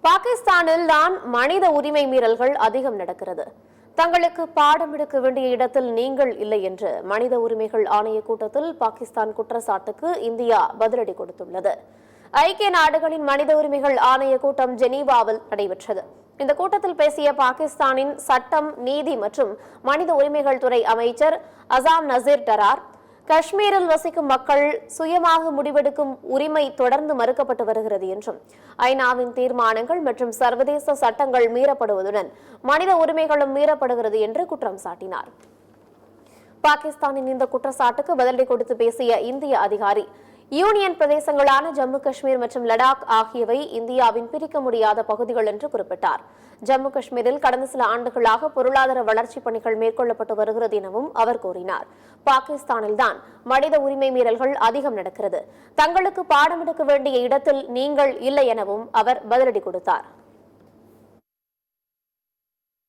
பாகிஸ்தானில் தான் மனித உரிமை மீறல்கள் அதிகம் நடக்கிறது. தங்களுக்கு பாடம் எடுக்க வேண்டிய இடத்தில் நீங்கள் இல்லை என்று மனித உரிமைகள் ஆணைய கூட்டத்தில் பாகிஸ்தான் குற்றச்சாட்டுக்கு இந்தியா பதிலடி கொடுத்துள்ளது. ஐக்கிய நாடுகளின் மனித உரிமைகள் ஆணைய கூட்டம் ஜெனீவாவில் நடைபெற்றது. இந்த கூட்டத்தில் பேசிய பாகிஸ்தானின் சட்டம், நீதி மற்றும் மனித உரிமைகள் துறை அமைச்சர் அசாம் நசீர் டரார், காஷ்மீரில் வசிக்கும் மக்கள் சுயமாக முடிவெடுக்கும் உரிமை தொடர்ந்து மறுக்கப்பட்டு வருகிறது என்றும், ஐநாவின் தீர்மானங்கள் மற்றும் சர்வதேச சட்டங்கள் மீறப்படுவதுடன் மனித உரிமைகளும் மீறப்படுகிறது என்று குற்றம் சாட்டினார். பாகிஸ்தானின் இந்த குற்றச்சாட்டுக்கு பதிலடி கொடுத்து பேசிய இந்திய அதிகாரி, யூனியன் பிரதேசங்களான ஜம்மு காஷ்மீர் மற்றும் லடாக் ஆகியவை இந்தியாவின் பிரிக்க முடியாத பகுதிகள் என்று குறிப்பிட்டார். ஜம்மு காஷ்மீரில் கடந்த சில ஆண்டுகளாக பொருளாதார வளர்ச்சிப் பணிகள் மேற்கொள்ளப்பட்டு வருகிறது எனவும் அவர் கூறினார். பாகிஸ்தானில்தான் மனித உரிமை மீறல்கள் அதிகம் நடக்கிறது. தங்களுக்கு பாடம் எடுக்க வேண்டிய இடத்தில் நீங்கள் இல்லை எனவும் அவர் பதிலடி கொடுத்தார்.